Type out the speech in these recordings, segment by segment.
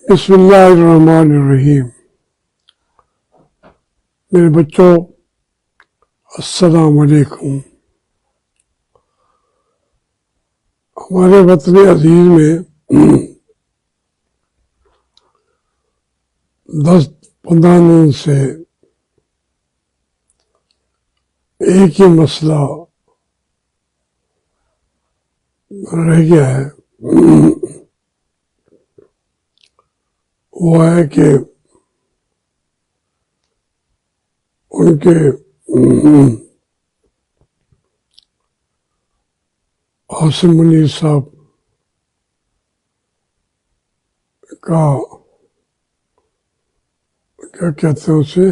بسم اللہ الرحمن الرحیم. میرے بچوں السلام علیکم. ہمارے وطن عزیز میں 10-15 دن سے ایک ہی مسئلہ رہ گیا ہے. وہ ہے کہ ان کے عاصم منیر صاحب کا کیا کہتے ہیں اسے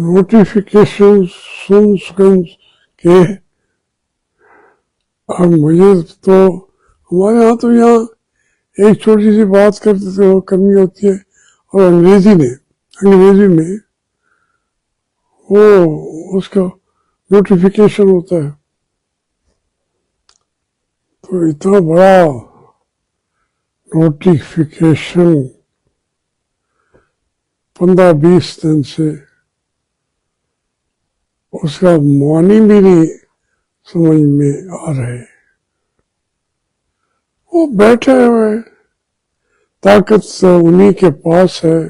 نوٹیفیکیشن سن کے اب مجھے تو ہمارے یہاں تو ایک چھوٹی سی بات کرتے تھے وہ کمی ہوتی ہے، اور انگریزی میں وہ اس کا نوٹیفیکیشن ہوتا ہے. تو اتنا بڑا نوٹیفیکیشن 15-20 دن سے اس کا معنی بھی نہیں سمجھ میں آ رہے. وہ بیٹھے ہوئے، طاقت انہی کے پاس ہے،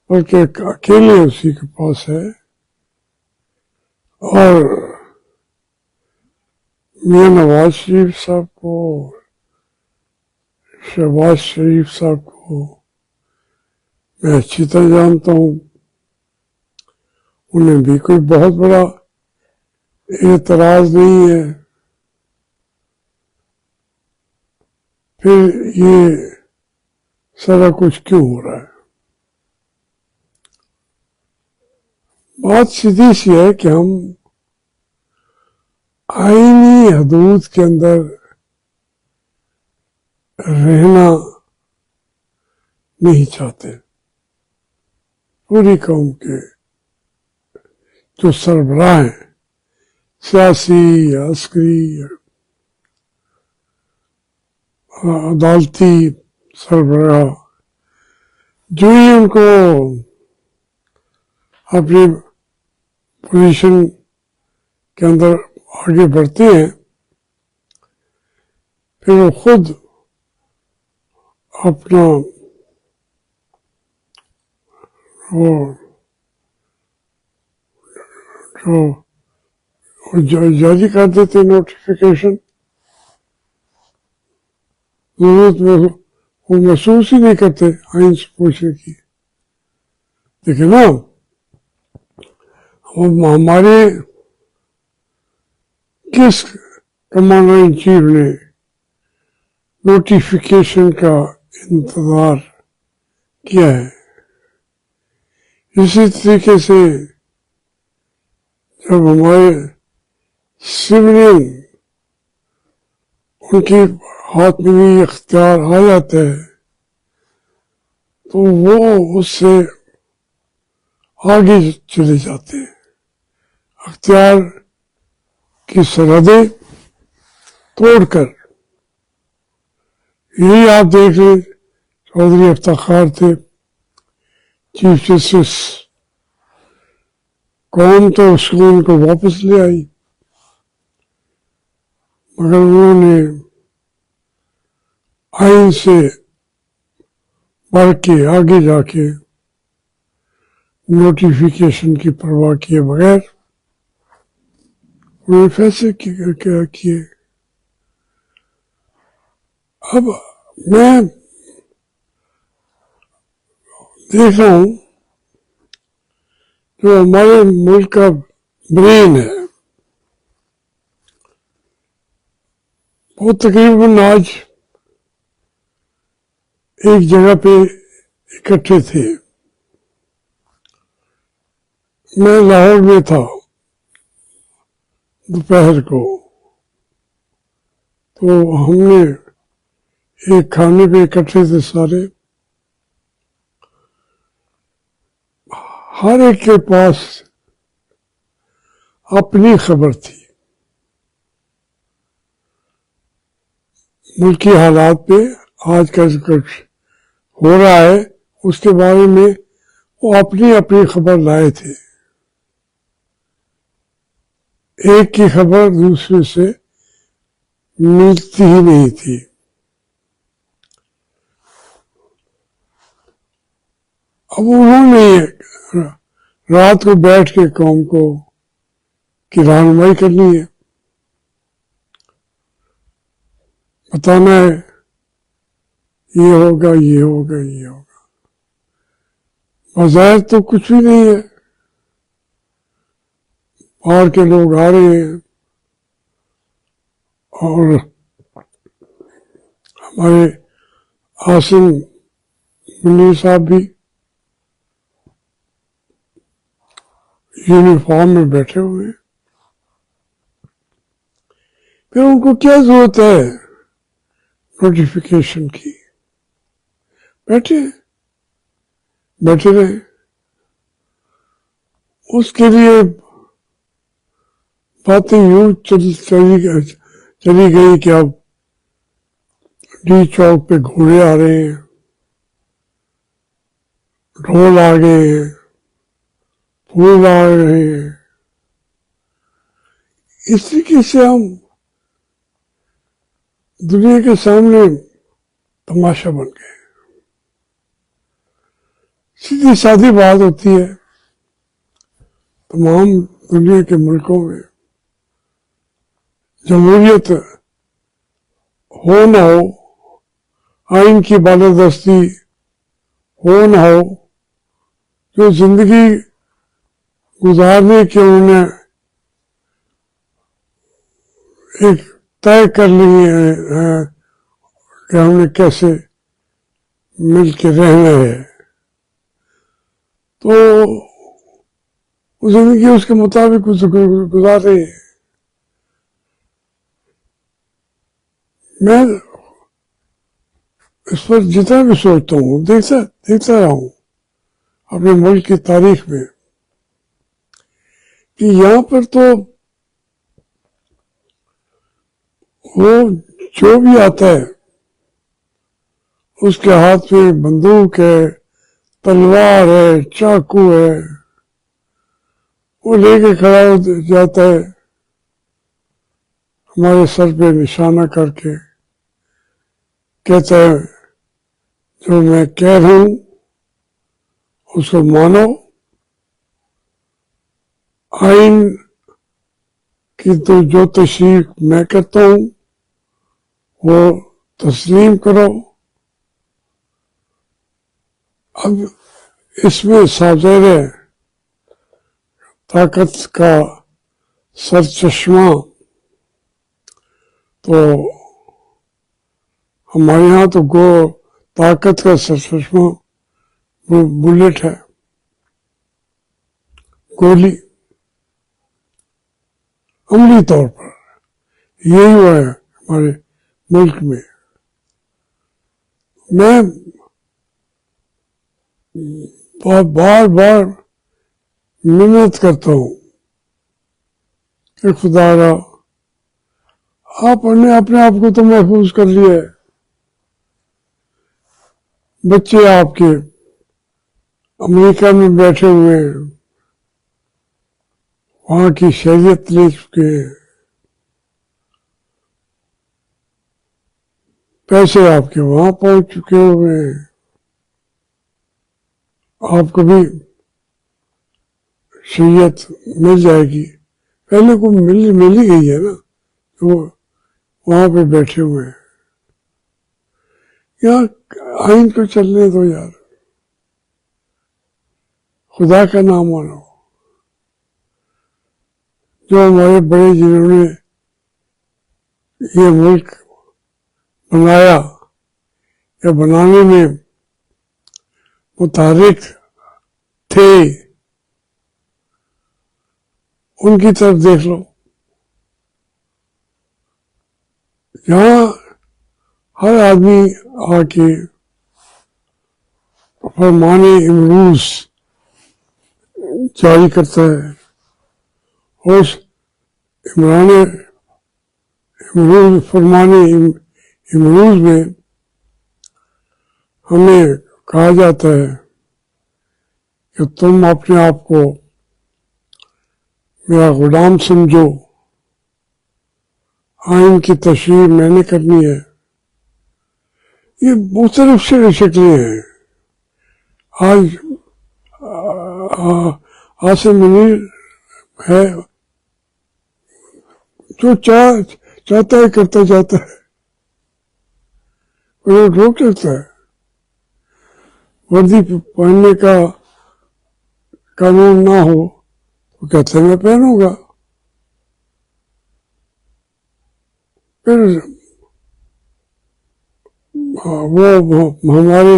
بلکہ اکیلے اسی کے پاس ہے. اور میاں نواز شریف صاحب کو، شہباز شریف صاحب کو میں اچھی طرح جانتا ہوں. انہیں بھی کوئی بہت بڑا اعتراض نہیں ہے. پھر یہ سارا کچھ کیوں ہو رہا ہے؟ بات سیدھی سی ہے کہ ہم آئینی حدود کے اندر رہنا نہیں چاہتے. پوری قوم کے جو سربراہ ہیں، سیاسی یا عسکری یا عدالتی سربراہ، جو ہی ان کو اپنی پوزیشن کے اندر آگے بڑھتے ہیں، پھر وہ خود اپنا جو جاری کر دیتے نوٹیفیکیشن. ضرورت میں وہ محسوس ہی نہیں کرتے آئین سے پوچھنے کی. دیکھیں نا، ہمارے کس کمانڈر ان چیف نے نوٹیفیکیشن کا انتظار کیا ہے؟ اسی طریقے سے جب ہمارے سویلین ان کے ہاتھ میں بھی اختیار آ جاتا ہے تو وہ اس سے آگے چلے جاتے ہیں. اختیار کی سرحدیں توڑ کر. یہی آپ دیکھ لیں، چودھری افتخار تھے چیف جسٹس، قوم تو اس کو ان کو واپس لے آئی، مگر انہوں نے آئین سے بڑھ کے آگے جا کے نوٹیفیکیشن کی پرواہ کیے بغیر انہوں نے فیصلے کیا کیے. اب میں دیکھ رہا ہوں جو ہمارے ملک کا برین ہے، وہ تقریباً آج ایک جگہ پہ اکٹھے تھے. میں لاہور میں تھا دوپہر کو، تو ہم نے ایک کھانے پہ اکٹھے تھے سارے. ہر ایک کے پاس اپنی خبر تھی. ملکی حالات پہ آج کا جو کچھ ہو رہا ہے اس کے بارے میں وہ اپنی اپنی خبر لائے تھے. ایک کی خبر دوسرے سے ملتی ہی نہیں تھی. اب انہوں نے رات کو بیٹھ کے قوم کو کی رہنمائی کرنی ہے، بتانا ہے یہ ہوگا یہ ہوگا یہ ہوگا. بظاہر تو کچھ بھی نہیں ہے، باہر کے لوگ آ رہے ہیں اور ہمارے عاصم منیر صاحب بھی یونیفارم میں بیٹھے ہوئے ہیں. پھر ان کو کیا ضرورت ہے نوٹیفیکیشن کی؟ بیٹھے رہے. اس کے لیے باتیں یوں چلی گئی کہ اب ڈی چوک پہ گھوڑے آ رہے ہیں، ڈھول آ گئے ہیں، پھول آ رہے ہیں. اس طریقے سے ہم دنیا کے سامنے تماشا بن گئے. سیدھی سادی بات ہوتی ہے، تمام دنیا کے ملکوں میں جمہوریت ہو نہ ہو، آئین کی بالادستی ہو نہ ہو، جو زندگی گزارنے کے انہیں ایک طے کر لی ہے کہ ہم نے کیسے مل کے رہنا ہے، تو زندگی اس کے مطابق گزار رہے ہیں. میں اس پر جتنا بھی سوچتا ہوں، دیکھتا رہا ہوں اپنے ملک کی تاریخ میں کہ یہاں پر تو وہ جو بھی آتا ہے اس کے ہاتھ میں بندوق ہے، تلوار ہے، چاقو ہے، وہ لے کے کھڑا ہو جاتا ہے ہمارے سر پہ نشانہ کر کے، کہتا ہے جو میں کہہ رہا ہوں اس کو مانو، آئین کی تو جو تشریح میں کرتا ہوں وہ تسلیم کرو. اب اس میں سازر ہے طاقت کا سرچشمہ، تو ہمارے یہاں تو طاقت کا سرچشمہ بلٹ ہے، گولی. عملی طور پر یہی ہوا ہے ہمارے ملک میں. میں بار بار محنت کرتا ہوں کہ خدا را آپ نے اپنے آپ کو تو محفوظ کر لیا ہے، بچے آپ کے امریکہ میں بیٹھے ہوئے ہیں، وہاں کی شہریت لے چکے ہیں، پیسے آپ کے وہاں پہنچ چکے ہوئے ہیں، آپ کو بھی شریعت مل جائے گی. پہلے کو مل ہی گئی ہے نا، تو وہاں پہ بیٹھے ہوئے ہیں. یہاں آئین کو چلنے دو یار، خدا کا نام مانو. جو ہمارے بڑے جنہوں نے یہ ملک بنایا یا بنانے میں متحرک تھے، ان کی طرف دیکھ لو. یہاں ہر آدمی آ کے فرمان امروز جاری کرتا ہے، اور فرمان روز میں ہمیں کہا جاتا ہے کہ تم اپنے آپ کو میرا غلام سمجھو، آئین کی تشریح میں نے کرنی ہے. یہ مختلف شکلیں ہیں. آج عاصم منیر ہے جو چاہتا ہے کرتا جاتا ہے، کوئی روک سکتا ہے؟ وردی پہننے کا قانون نہ ہو تو کہتے ہیں میں پہنوں گا. پھر وہ ہمارے،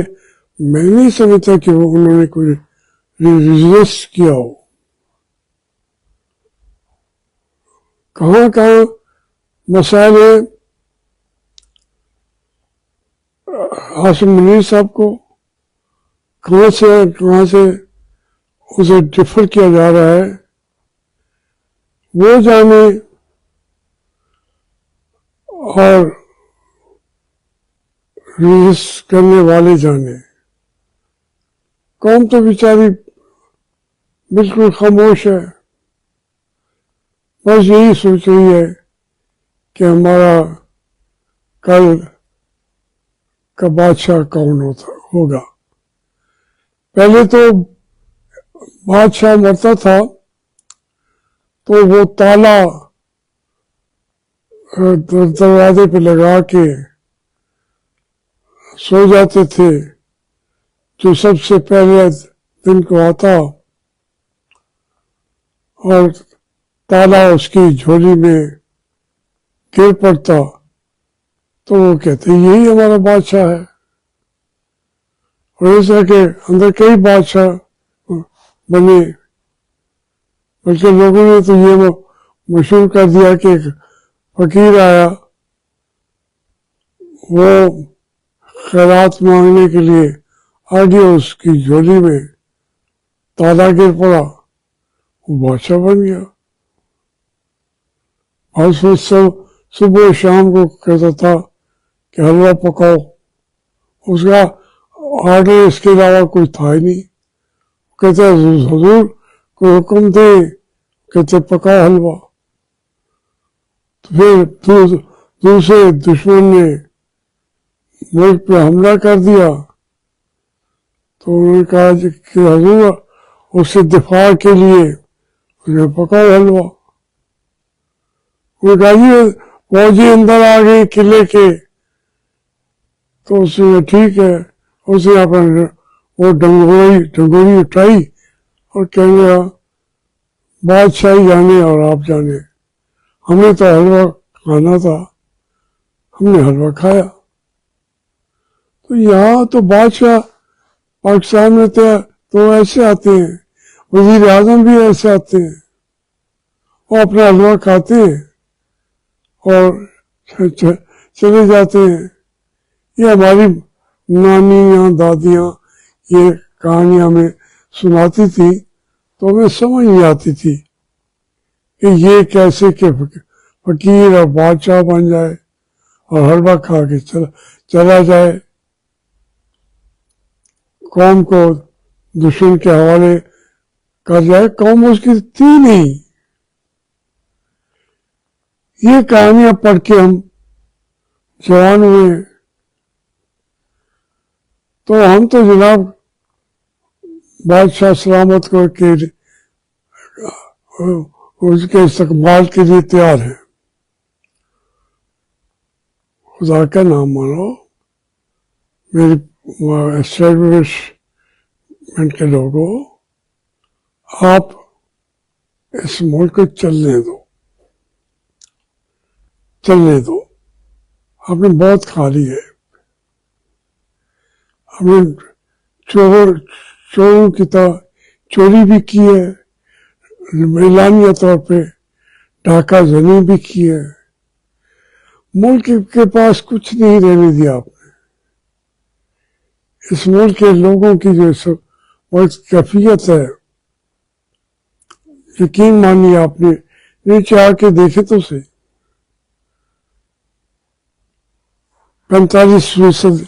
میں نہیں سمجھتا کہ وہ انہوں نے کوئی ریزسٹ کیا ہو. کہاں کہاں مسائل ہیں عاصم منیر صاحب کو، کہاں سے اسے ڈفر کیا جا رہا ہے وہ جانے، اور ریزسٹ کرنے والے جانے. قوم تو بیچاری بالکل خاموش ہے، بس یہی سوچ رہی ہے کہ ہمارا کل کا بادشاہ کون ہوگا. پہلے تو بادشاہ مرتا تھا تو وہ تالا دروازے پہ لگا کے سو جاتے تھے. جو سب سے پہلے دن کو آتا اور تالا اس کی جھولی میں گر پڑتا تو وہ کہتے یہی ہمارا بادشاہ ہے. اور اس طرح کے اندر کئی بادشاہ بنے، بلکہ لوگوں نے تو یہ مشہور کر دیا کہ ایک فقیر آیا، وہ خیرات مانگنے کے لیے آگے اس کی جھولی میں تالا گر پڑا، وہ بادشاہ بن گیا. اور صبح و شام کو کہتا تھا کہ حلوہ پکاؤ، اس کا آرڈر اس کے علاوہ کوئی تھا ہی نہیں. کہتے حضور کوئی حکم دے، کہتے پکاؤ حلوہ. پھر دوسرے دشمن نے ملک پہ حملہ کر دیا تو انہوں نے کہا کہ حضور اس سے دفاع کے لیے پکاؤ حلوہ. انہوں نے کہا جی فوجی اندر آ گئی قلعے کے، تو اس نے ٹھیک ہے، اس نے اپنا وہ ڈنگوری اٹھائی اور کہنے لگا بادشاہی جانے اور آپ جانے، ہمیں تو حلوہ کھانا تھا، ہم نے حلوہ کھایا. تو یہاں تو بادشاہ پاکستان میں تو ایسے آتے ہیں، وزیر اعظم بھی ایسے آتے ہیں، وہ اپنا حلوہ کھاتے ہیں اور چلے جاتے ہیں. یہ ہماری نانیاں دادیاں یہ کہانیاں ہمیں سناتی تھی تو ہمیں سمجھ نہیں آتی تھی کہ یہ کیسے کہ فقیر اور بادشاہ بن جائے اور حلوہ کھا کے چلا جائے، قوم کو دشمن کے حوالے کر جائے. قوم اس کی تھی نہیں. یہ کہانیاں پڑھ کے ہم جوان ہوئے تو ہم تو جناب بادشاہ سلامت کو اس کے استقبال کے لیے تیار ہیں. خدا کا نام مانو، میری اسٹیبلشمنٹ کے لوگوں، آپ اس ملک کو چلنے دو. آپ نے بہت کھا لی ہے. آپ نے چوروں کی طرح چوری بھی کی ہے، اعلانیہ طور پہ ڈاکہ زنی بھی کی ہے. ملک کے پاس کچھ نہیں رہنے دیا آپ نے. اس ملک کے لوگوں کی جو وقت کیفیت ہے، یقین مانیے آپ نے نیچے آ کے دیکھے تو صحیح. 45%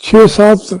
6-7